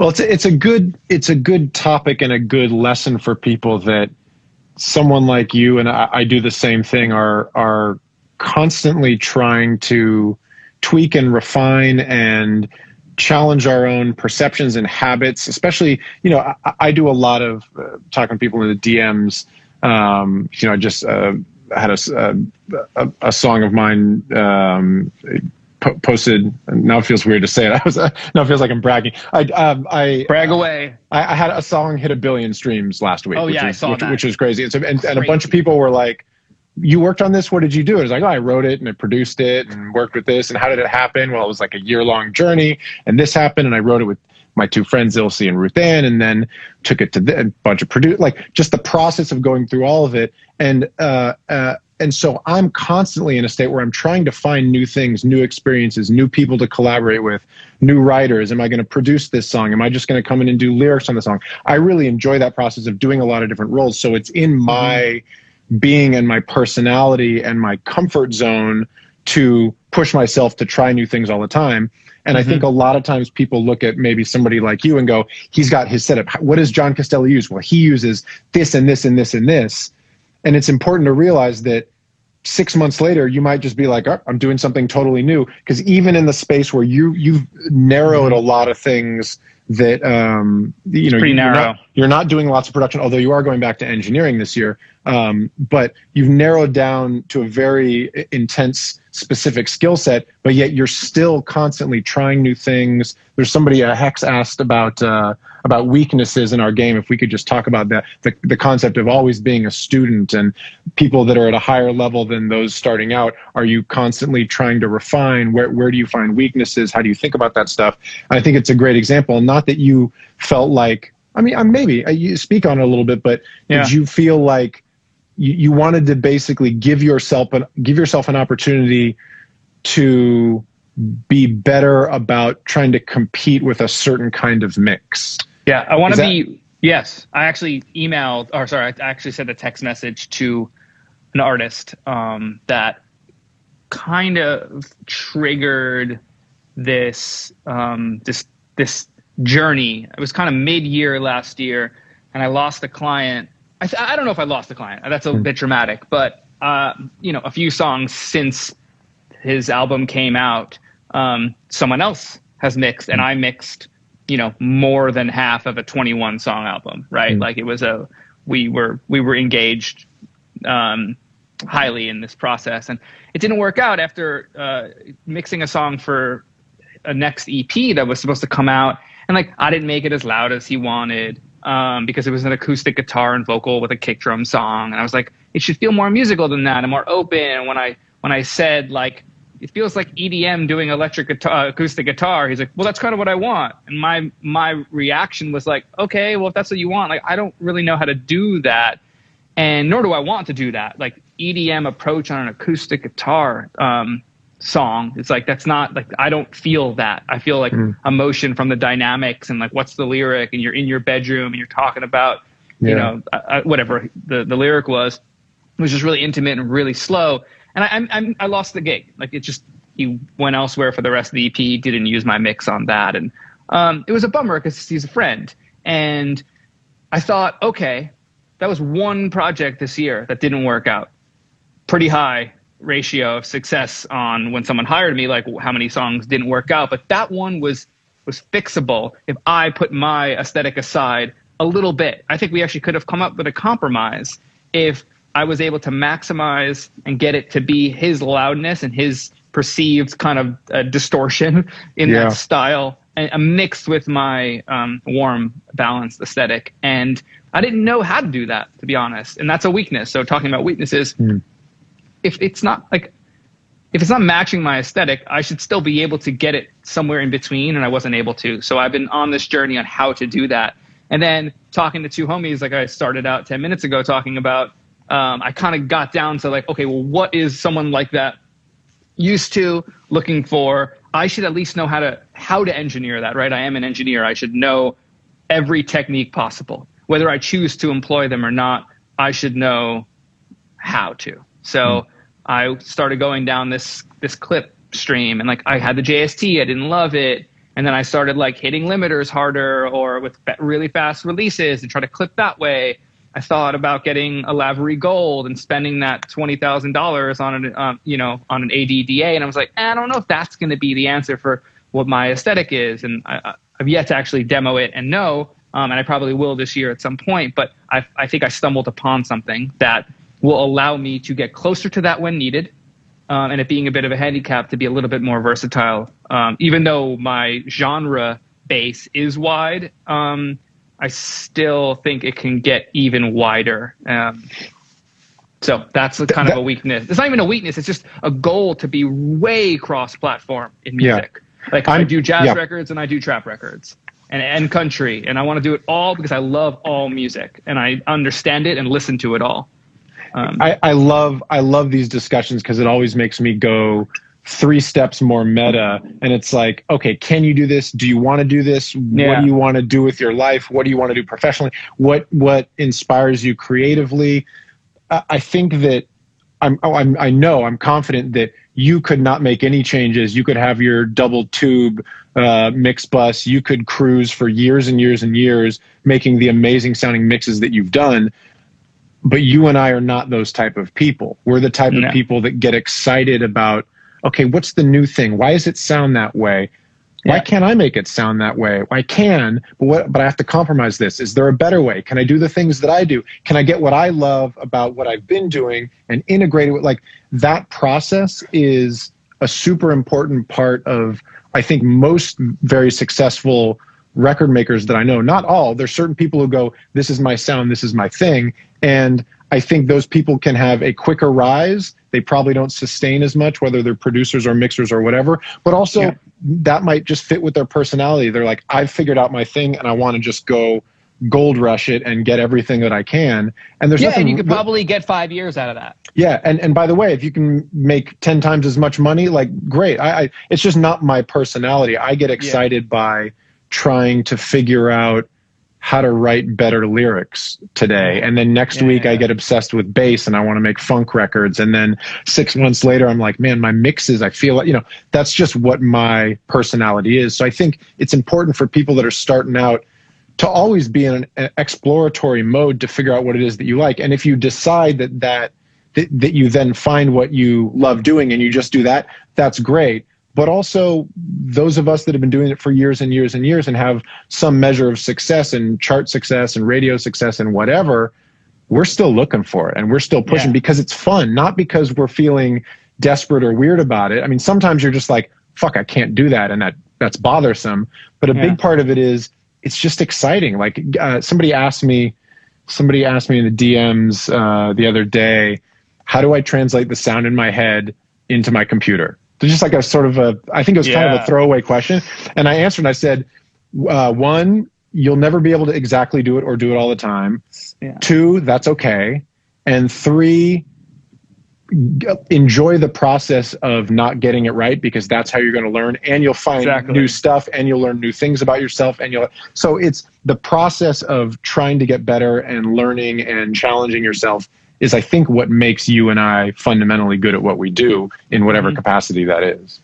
Well, it's a good topic and a good lesson for people that someone like you and I do the same thing, are constantly trying to tweak and refine and challenge our own perceptions and habits. Especially, I do a lot of talking to people in the DMs. I just had a song of mine posted. Now it feels weird to say it. Now it feels like I'm bragging. I brag away. I had a song hit 1 billion streams last week. Oh yeah, I saw that. Which is crazy. And a bunch of people were like, "You worked on this? What did you do?" It was like, "Oh, I wrote it and I produced it and worked with this." And how did it happen? Well, it was like a year-long journey, and this happened, and I wrote it with my two friends, Ilse and Ruth Ann, and then took it to a bunch of just the process of going through all of it. And so I'm constantly in a state where I'm trying to find new things, new experiences, new people to collaborate with, new writers. Am I going to produce this song? Am I just going to come in and do lyrics on the song? I really enjoy that process of doing a lot of different roles. So it's in my being and my personality and my comfort zone to push myself to try new things all the time. And I think a lot of times people look at maybe somebody like you and go, he's got his setup. What does Jon Castelli use? Well, he uses this and this and this and this. And it's important to realize that 6 months later, you might just be like, oh, I'm doing something totally new. Because even in the space where you've narrowed a lot of things that, pretty narrow. You're not doing lots of production, although you are going back to engineering this year. But you've narrowed down to a very intense, specific skill set, but yet you're still constantly trying new things. There's somebody, Hex asked about weaknesses in our game. If we could just talk about that, the concept of always being a student and people that are at a higher level than those starting out. Are you constantly trying to refine? Where do you find weaknesses? How do you think about that stuff? And I think it's a great example. Not that you felt like, maybe you speak on it a little bit, but did you feel like you wanted to basically give yourself an opportunity to be better about trying to compete with a certain kind of mix? Yeah, I want to be. Yes, I actually I actually sent a text message to an artist that kind of triggered this this journey. It was kind of mid-year last year, and I lost a client. I don't know if I lost the client. That's a bit dramatic, but a few songs since his album came out, someone else has mixed, and I mixed, more than half of a 21 song album, right? Like it was we were engaged highly in this process, and it didn't work out after mixing a song for a next EP that was supposed to come out, and I didn't make it as loud as he wanted. Because it was an acoustic guitar and vocal with a kick drum song. And I was like, it should feel more musical than that and more open. And when I said, it feels like EDM doing electric guitar, acoustic guitar, he's like, well, that's kind of what I want. And my reaction was like, okay, well, if that's what you want, I don't really know how to do that. And nor do I want to do that. EDM approach on an acoustic guitar, song, it's that's not I don't feel that. I feel emotion from the dynamics and what's the lyric, and you're in your bedroom and you're talking about whatever the lyric was. It was just really intimate and really slow, and I lost the gig. He went elsewhere for the rest of the EP, didn't use my mix on that, and it was a bummer because he's a friend. And I thought, okay, that was one project this year that didn't work out. Pretty high ratio of success on when someone hired me, how many songs didn't work out. But that one was fixable if I put my aesthetic aside a little bit. I think we actually could have come up with a compromise if I was able to maximize and get it to be his loudness and his perceived kind of distortion in that style, and mixed with my warm, balanced aesthetic. And I didn't know how to do that, to be honest. And that's a weakness. So talking about weaknesses, if it's not matching my aesthetic, I should still be able to get it somewhere in between, and I wasn't able to. So I've been on this journey on how to do that. And then talking to two homies, I started out 10 minutes ago talking about, I kind of got down to okay, well, what is someone like that used to, looking for? I should at least know how to engineer that, right? I am an engineer. I should know every technique possible. Whether I choose to employ them or not, I should know how to. So I started going down this clip stream, and I had the JST, I didn't love it. And then I started like hitting limiters harder or with really fast releases and try to clip that way. I thought about getting a Lavery Gold and spending that $20,000 on an, on an ADDA. And I was like, I don't know if that's going to be the answer for what my aesthetic is. And I've yet to actually demo it and know, and I probably will this year at some point. But I think I stumbled upon something that will allow me to get closer to that when needed. And it being a bit of a handicap to be a little bit more versatile. Even though my genre base is wide, I still think it can get even wider. So that's kind of a weakness. It's not even a weakness. It's just a goal to be way cross-platform in music. Like I do jazz records and I do trap records and country. And I want to do it all because I love all music and I understand it and listen to it all. I love these discussions because it always makes me go 3 steps more meta. And it's like, okay, can you do this? Do you want to do this? Yeah. What do you want to do with your life? What do you want to do professionally? What inspires you creatively? I think that I'm confident that you could not make any changes. You could have your double tube mix bus. You could cruise for years and years and years, making the amazing sounding mixes that you've done. But you and I are not those type of people. We're the type of people that get excited about, okay, what's the new thing? Why does it sound that way? Why can't I make it sound that way? I can, but I have to compromise this. Is there a better way? Can I do the things that I do? Can I get what I love about what I've been doing and integrate it with, like, that process is a super important part of, I think, most very successful record makers that I know. Not all. There's certain people who go, this is my sound, this is my thing. And I think those people can have a quicker rise. They probably don't sustain as much, whether they're producers or mixers or whatever. But also, that might just fit with their personality. They're like, I've figured out my thing, and I want to just go gold rush it and get everything that I can. And there's nothing. And you could probably get 5 years out of that. Yeah, and by the way, if you can make 10 times as much money, like, great. It's just not my personality. I get excited by trying to figure out how to write better lyrics today. And then next week I get obsessed with bass and I want to make funk records. And then 6 months later, I'm like, man, my mixes, I feel like, that's just what my personality is. So I think it's important for people that are starting out to always be in an exploratory mode to figure out what it is that you like. And if you decide that you then find what you love doing and you just do that, that's great. But also, those of us that have been doing it for years and years and years and have some measure of success and chart success and radio success and whatever, we're still looking for it and we're still pushing because it's fun, not because we're feeling desperate or weird about it. I mean, sometimes you're just like, fuck, I can't do that, and that's bothersome. But a big part of it is it's just exciting. Like somebody asked me in the DMs the other day, how do I translate the sound in my head into my computer? There's just like a sort of I think it was kind of a throwaway question. And I answered and I said, 1, you'll never be able to exactly do it or do it all the time. 2, that's okay. And 3, enjoy the process of not getting it right, because that's how you're going to learn, and you'll find new stuff and you'll learn new things about yourself. So it's the process of trying to get better and learning and challenging yourself is, I think, what makes you and I fundamentally good at what we do in whatever capacity that is.